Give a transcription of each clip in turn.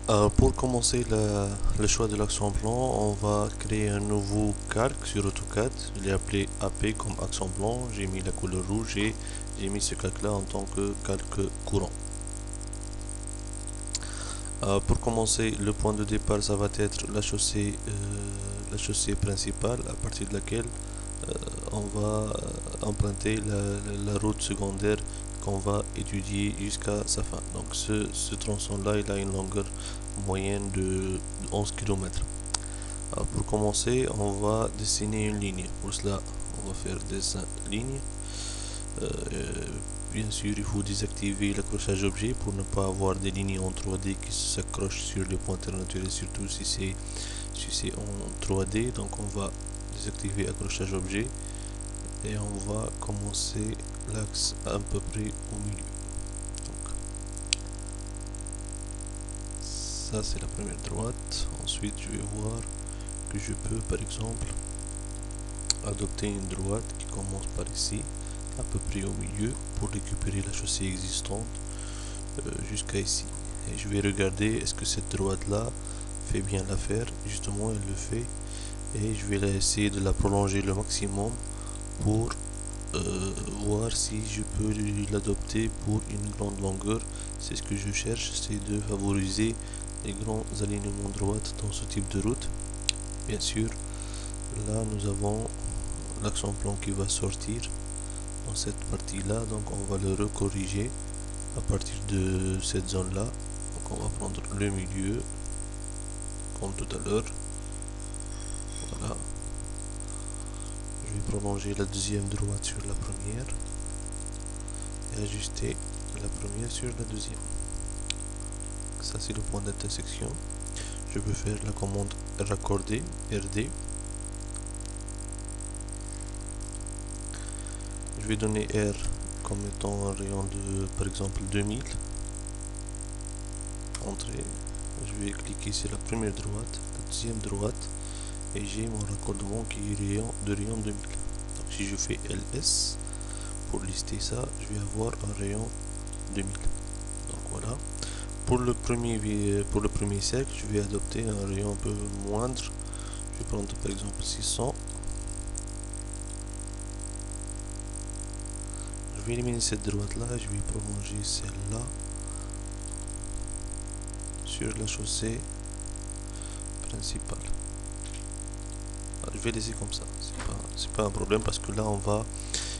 Pour commencer le choix de l'axe en plan, on va créer un nouveau calque sur AutoCAD. Je l'ai appelé AP comme axe en plan. J'ai mis la couleur rouge et j'ai mis ce calque-là en tant que calque courant. Pour commencer, le point de départ, ça va être la chaussée principale à partir de laquelle on va emprunter la route secondaire qu'on va étudier jusqu'à sa fin. Donc ce tronçon-là, il a une longueur moyenne de 11 km. Pour commencer, on va dessiner une ligne. Pour cela, on va faire dessin ligne. Euh, Bien sûr, il faut désactiver l'accrochage objet pour ne pas avoir des lignes en 3D qui s'accrochent sur les pointeurs naturels, surtout si c'est en 3D. Donc on va désactiver accrochage objet et on va commencer l'axe à peu près au milieu. Donc, ça c'est la première droite. Ensuite je vais voir que je peux par exemple adopter une droite qui commence par ici à peu près au milieu pour récupérer la chaussée existante jusqu'à ici, et je vais regarder est-ce que cette droite là fait bien l'affaire. Justement elle le fait, et je vais essayer de la prolonger le maximum pour voir si je peux l'adopter pour une grande longueur. C'est ce que je cherche, c'est de favoriser les grands alignements droite dans ce type de route. Bien sûr, là nous avons l'axe en plan qui va sortir dans cette partie là, donc on va le recorriger à partir de cette zone là. Donc on va prendre le milieu comme tout à l'heure. Voilà, je vais prolonger la deuxième droite sur la première et ajuster la première sur la deuxième. Ça c'est le point d'intersection. Je peux faire la commande raccorder RD. Je vais donner R comme étant un rayon de par exemple 2000. Entrée. Je vais cliquer sur la première droite, la deuxième droite, et j'ai mon raccordement qui est de rayon 2000. Donc si je fais LS pour lister ça, je vais avoir un rayon 2000. Donc voilà. Pour le premier cercle, je vais adopter un rayon un peu moindre. Je vais prendre par exemple 600. Je vais éliminer cette droite là, je vais prolonger celle-là sur la chaussée principale. Alors, je vais laisser comme ça, c'est pas un problème parce que là on va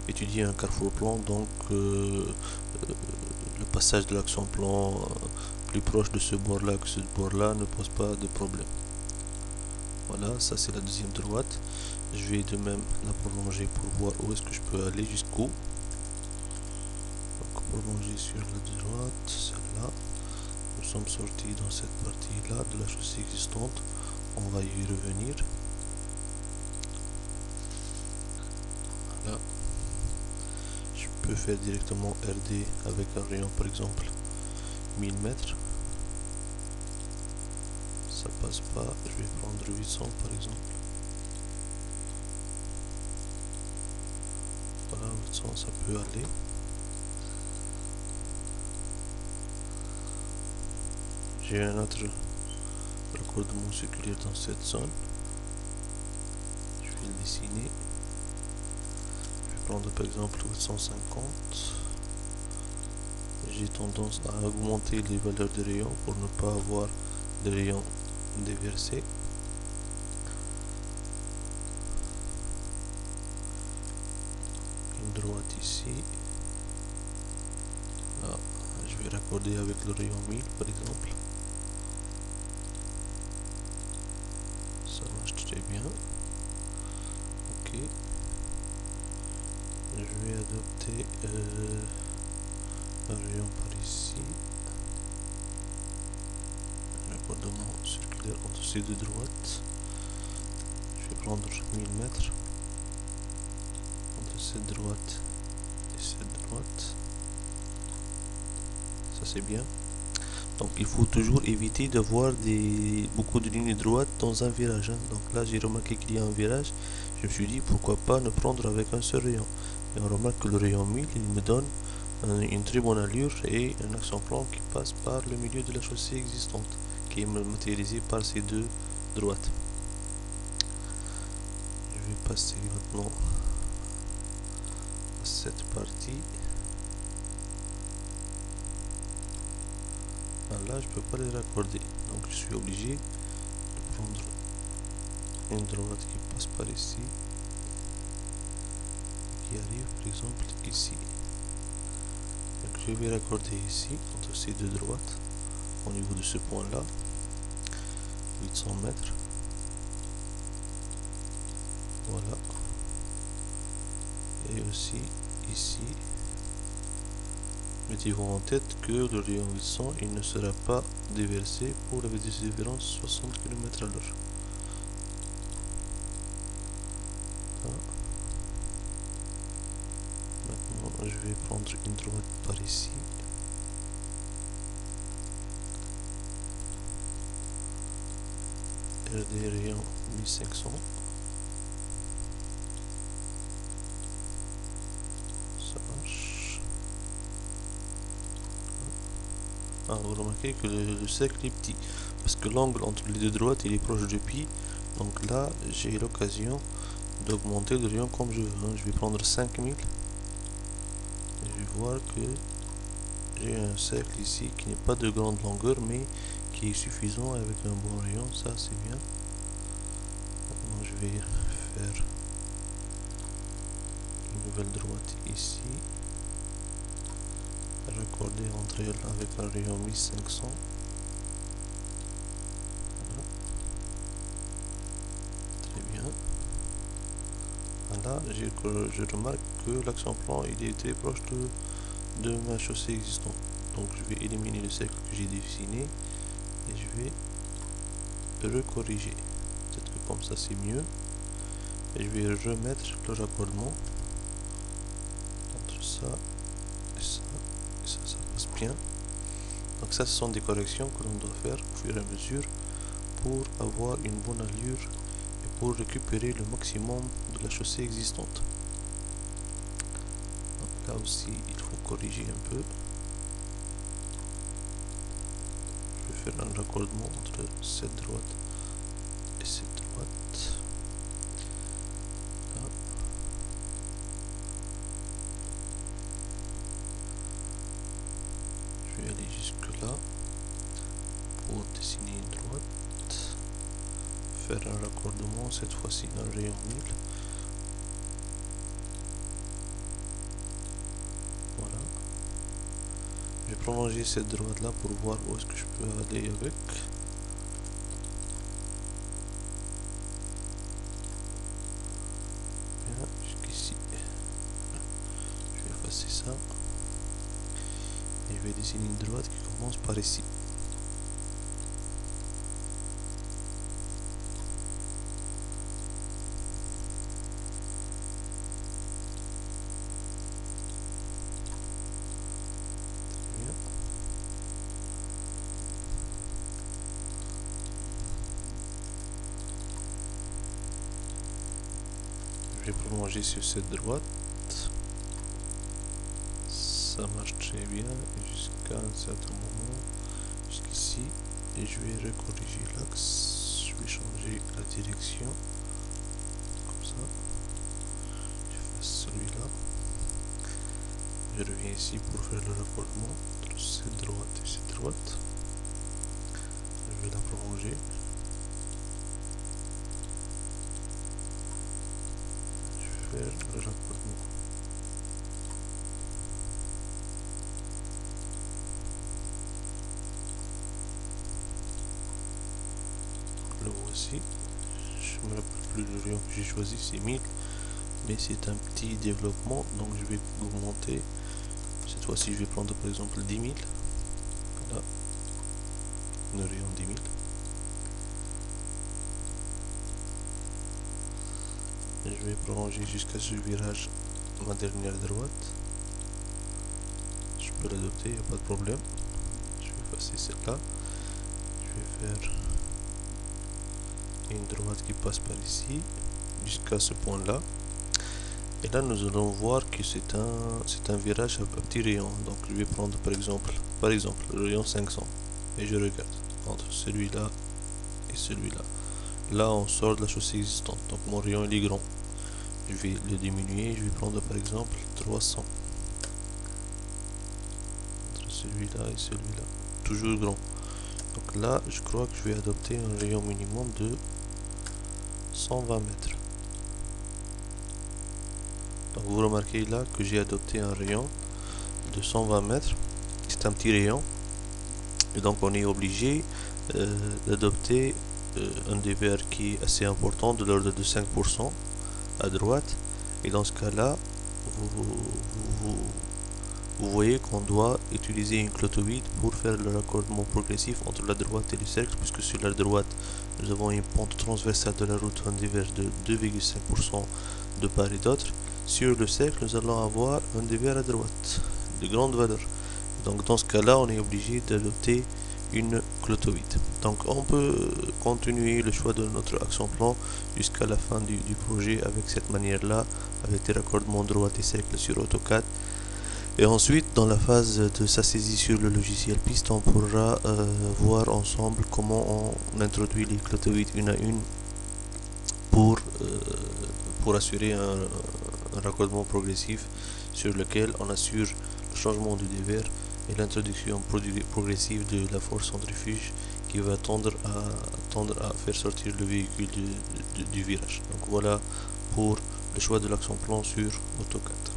étudier un carrefour plan, donc le passage de l'axe en plan plus proche de ce bord là que ce bord là ne pose pas de problème. Voilà, ça c'est la deuxième droite. Je vais de même la prolonger pour voir où est-ce que je peux aller jusqu'où. Donc prolonger sur la droite, celle-là. Nous sommes sortis dans cette partie là de la chaussée existante. On va y revenir. Voilà. Je peux faire directement RD avec un rayon par exemple 1000 mètres. Ça passe pas, je vais prendre 800 par exemple. Voilà, 800 ça peut aller. J'ai un autre raccordement circulaire dans cette zone. Je vais le dessiner. Je vais prendre par exemple 850. J'ai tendance à augmenter les valeurs de rayons pour ne pas avoir de rayons déversés. Une droite ici. Là, je vais raccorder avec le rayon 1000 par exemple. Ça marche très bien. Ok. Je vais adopter un rayon par ici. Un raccordement circulaire entre ces deux droites. Je vais prendre 1000 mètres entre cette droite et cette droite. Ça c'est bien. Donc il faut toujours éviter d'avoir beaucoup de lignes droites dans un virage. Donc là j'ai remarqué qu'il y a un virage. Je me suis dit pourquoi pas ne prendre avec un seul rayon. Et on remarque que le rayon 1000 il me donne une très bonne allure et un axe en plan qui passe par le milieu de la chaussée existante, qui est matérialisé par ces deux droites. Je vais passer maintenant à cette partie. Là je peux pas les raccorder, donc je suis obligé de prendre une droite qui passe par ici, qui arrive par exemple ici. Donc je vais raccorder ici entre ces deux droites au niveau de ce point là, 800 mètres. Voilà. Et aussi ici, mettez-vous en tête que le rayon 800 il ne sera pas déversé pour la vitesse de différence 60 km/h. Maintenant je vais prendre une droite par ici. RD rayon 1500. Ça marche. Vous remarquez que le cercle est petit parce que l'angle entre les deux droites il est proche de pi. Donc là j'ai l'occasion d'augmenter le rayon comme je veux. Je vais prendre 5000 et je vais voir que j'ai un cercle ici qui n'est pas de grande longueur mais qui est suffisant avec un bon rayon. Ça c'est bien. Maintenant je vais faire une nouvelle droite ici, raccorder entre elles avec un rayon 1500. Voilà. Très bien. Là je remarque que l'action plan il est très proche de ma chaussée existante, donc je vais éliminer le cercle que j'ai dessiné et je vais recorriger. Peut-être que comme ça c'est mieux, et je vais remettre le raccordement entre ça et ça et ça passe bien. Donc ça, ce sont des corrections que l'on doit faire au fur et à mesure pour avoir une bonne allure et pour récupérer le maximum de la chaussée existante. Donc là aussi il faut corriger un peu. Je vais faire un raccordement entre cette droite et cette droite. Là. Je vais aller jusque là pour dessiner une droite, faire un raccordement cette fois-ci dans le rayon 1000. Voilà. Je vais prolonger cette droite là pour voir où est-ce que je peux aller avec. Bien, jusqu'ici. Je vais effacer ça. Et je vais dessiner une droite qui commence par ici. Je vais prolonger sur cette droite, ça marche très bien jusqu'à un certain moment, jusqu'ici, et je vais recorriger l'axe, je vais changer la direction, comme ça, je fasse celui-là, je reviens ici pour faire le raccordement entre cette droite et cette droite, je vais la prolonger. Le raccordement. Le voici. Je me rappelle plus le rayon que j'ai choisi, c'est 1000, mais c'est un petit développement, donc je vais augmenter. Cette fois-ci, je vais prendre par exemple 10 000. Voilà, le rayon 10 000. Je vais prolonger jusqu'à ce virage ma dernière droite. Je peux l'adopter, il n'y a pas de problème. Je vais effacer celle-là. Je vais faire une droite qui passe par ici jusqu'à ce point-là. Et là, nous allons voir que c'est un virage à petit rayon. Donc, je vais prendre par exemple le rayon 500 et je regarde. entre celui-là et celui-là. Là, on sort de la chaussée existante, donc mon rayon il est grand. Je vais le diminuer, je vais prendre par exemple 300. Entre celui-là et celui-là, toujours grand. Donc là, je crois que je vais adopter un rayon minimum de 120 mètres. Donc vous remarquez là que j'ai adopté un rayon de 120 mètres. C'est un petit rayon. Et donc on est obligé d'adopter un dévers qui est assez important, de l'ordre de 5% à droite. Et dans ce cas-là, vous voyez qu'on doit utiliser une clotoïde pour faire le raccordement progressif entre la droite et le cercle, puisque sur la droite, nous avons une pente transversale de la route, un dévers de 2,5% de part et d'autre. Sur le cercle, nous allons avoir un dévers à droite de grande valeur. Donc dans ce cas-là, on est obligé d'adopter une clotoïde. Donc on peut continuer le choix de notre action plan jusqu'à la fin du projet avec cette manière-là, avec des raccordements droite et cercle sur AutoCAD. Et ensuite, dans la phase de sa saisie sur le logiciel piste, on pourra voir ensemble comment on introduit les clotoïdes une à une pour assurer un raccordement progressif sur lequel on assure le changement du dévers et l'introduction progressive de la force centrifuge qui va tendre à faire sortir le véhicule du virage. Donc voilà pour le choix de l'action plan sur AutoCAD.